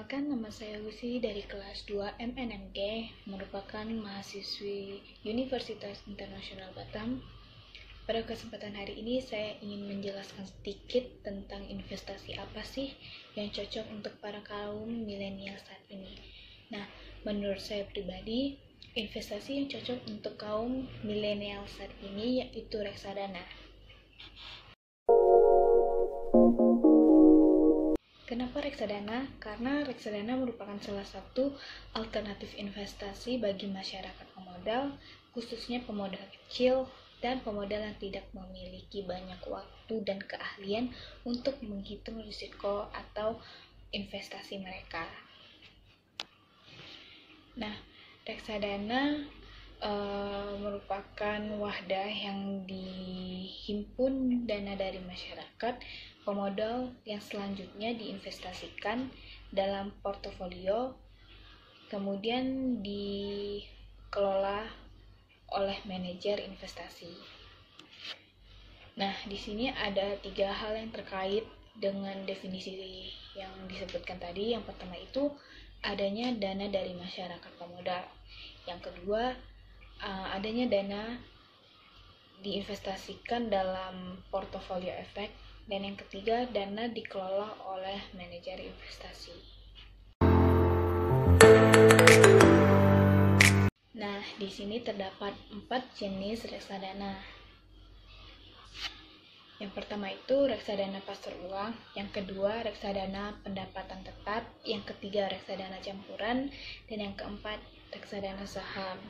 Perkenalkan, nama saya Lucy dari kelas 2 MNMG, merupakan mahasiswi Universitas Internasional Batam. Pada kesempatan hari ini, saya ingin menjelaskan sedikit tentang investasi apa sih yang cocok untuk para kaum milenial saat ini. Nah, menurut saya pribadi, investasi yang cocok untuk kaum milenial saat ini yaitu reksadana. Kenapa reksadana? Karena reksadana merupakan salah satu alternatif investasi bagi masyarakat pemodal, khususnya pemodal kecil dan pemodal yang tidak memiliki banyak waktu dan keahlian untuk menghitung risiko atau investasi mereka. Nah, reksadana merupakan wadah yang dihimpun dana dari masyarakat pemodal yang selanjutnya diinvestasikan dalam portofolio, kemudian dikelola oleh manajer investasi. Nah, di sini ada 3 hal yang terkait dengan definisi yang disebutkan tadi. Yang pertama itu adanya dana dari masyarakat pemodal. Yang kedua, adanya dana diinvestasikan dalam portofolio efek. Dan yang ketiga, dana dikelola oleh manajer investasi. Nah, di sini terdapat 4 jenis reksadana. Yang pertama itu reksadana pasar uang, yang kedua reksadana pendapatan tetap, yang ketiga reksadana campuran, dan yang keempat reksadana saham.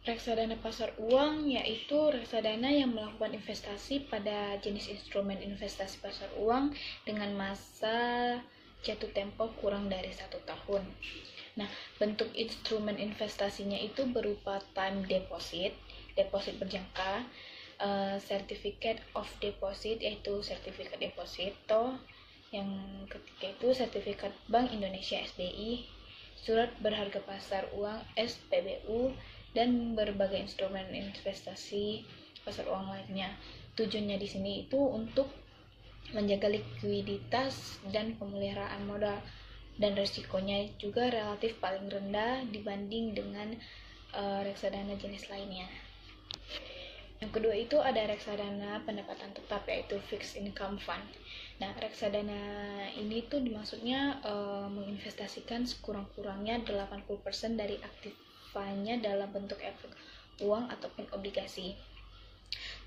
Reksadana pasar uang yaitu reksadana yang melakukan investasi pada jenis instrumen investasi pasar uang dengan masa jatuh tempo kurang dari 1 tahun. Nah, bentuk instrumen investasinya itu berupa time deposit, deposit berjangka, certificate of deposit yaitu sertifikat deposito, yang ketiga itu sertifikat Bank Indonesia SBI, surat berharga pasar uang SPBU, dan berbagai instrumen investasi pasar uang lainnya. Tujuannya di sini itu untuk menjaga likuiditas dan pemeliharaan modal, dan resikonya juga relatif paling rendah dibanding dengan reksadana jenis lainnya. Yang kedua itu ada reksadana pendapatan tetap yaitu fixed income fund. Nah, reksadana ini tuh maksudnya menginvestasikan sekurang-kurangnya 80% dari aktifanya dalam bentuk efek uang ataupun obligasi.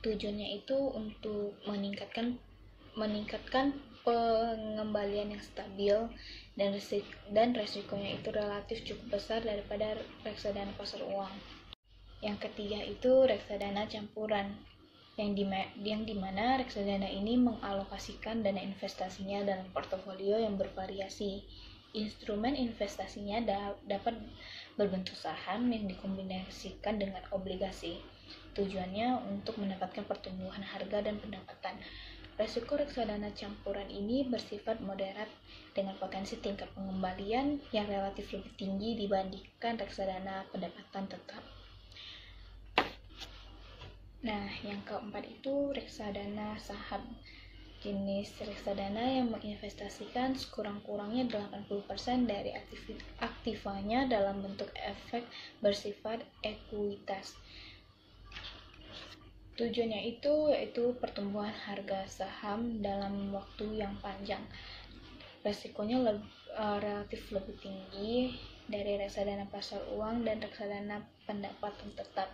Tujuannya itu untuk meningkatkan pengembalian yang stabil dan resikonya itu relatif cukup besar daripada reksadana pasar uang. Yang ketiga itu reksadana campuran, yang dimana reksadana ini mengalokasikan dana investasinya dalam portofolio yang bervariasi. Instrumen investasinya dapat berbentuk saham yang dikombinasikan dengan obligasi. Tujuannya untuk mendapatkan pertumbuhan harga dan pendapatan. Resiko reksadana campuran ini bersifat moderat dengan potensi tingkat pengembalian yang relatif lebih tinggi dibandingkan reksadana pendapatan tetap. Nah, yang keempat itu reksadana saham. Jenis reksadana yang menginvestasikan sekurang-kurangnya 80% dari aktifanya dalam bentuk efek bersifat ekuitas. Tujuannya itu yaitu pertumbuhan harga saham dalam waktu yang panjang. Resikonya relatif lebih tinggi dari reksadana pasar uang dan reksadana pendapatan tetap,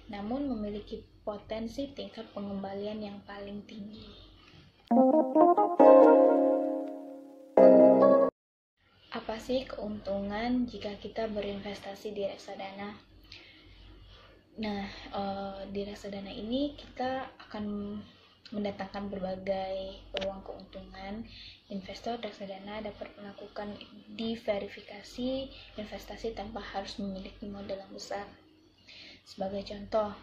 namun memiliki potensi tingkat pengembalian yang paling tinggi. Apa sih keuntungan jika kita berinvestasi di reksadana? Nah, di reksadana ini kita akan mendatangkan berbagai peluang keuntungan. Investor reksadana dapat melakukan diverifikasi investasi tanpa harus memiliki modal yang besar. Sebagai contoh,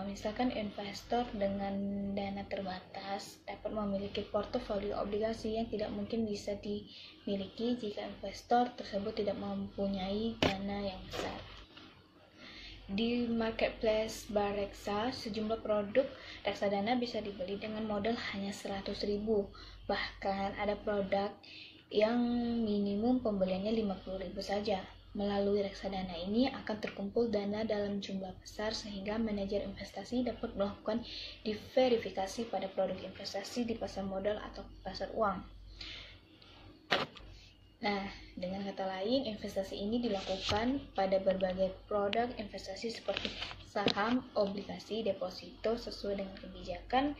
misalkan investor dengan dana terbatas dapat memiliki portofolio obligasi yang tidak mungkin bisa dimiliki jika investor tersebut tidak mempunyai dana yang besar. Di marketplace Bareksa, sejumlah produk reksadana bisa dibeli dengan modal hanya 100.000. Bahkan ada produk yang minimum pembeliannya 50.000 saja. Melalui reksadana ini akan terkumpul dana dalam jumlah besar sehingga manajer investasi dapat melakukan diverifikasi pada produk investasi di pasar modal atau pasar uang. Nah, dengan kata lain, investasi ini dilakukan pada berbagai produk investasi seperti saham, obligasi, deposito sesuai dengan kebijakan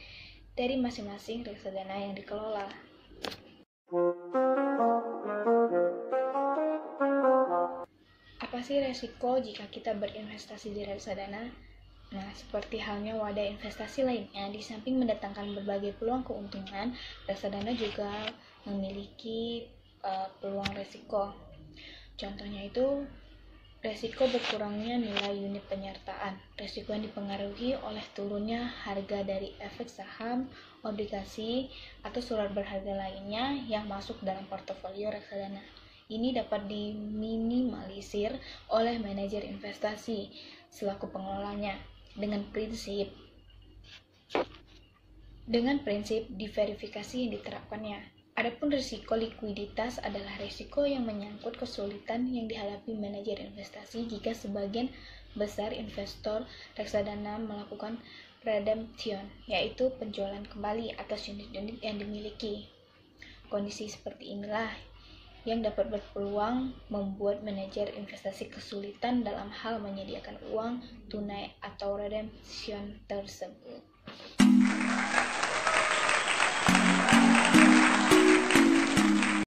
dari masing-masing reksadana yang dikelola. Apa sih resiko jika kita berinvestasi di reksadana? Nah, seperti halnya wadah investasi lainnya, di samping mendatangkan berbagai peluang keuntungan, reksadana juga memiliki peluang resiko. Contohnya itu, resiko berkurangnya nilai unit penyertaan. Resiko yang dipengaruhi oleh turunnya harga dari efek saham, obligasi, atau surat berharga lainnya yang masuk dalam portofolio reksadana. Ini dapat diminimalisir oleh manajer investasi selaku pengelolanya dengan prinsip diverifikasi yang diterapkannya. Adapun risiko likuiditas adalah risiko yang menyangkut kesulitan yang dihadapi manajer investasi jika sebagian besar investor reksadana melakukan redemption, yaitu penjualan kembali atas unit-unit yang dimiliki. Kondisi seperti inilah yang dapat berpeluang membuat manajer investasi kesulitan dalam hal menyediakan uang tunai atau redemption tersebut.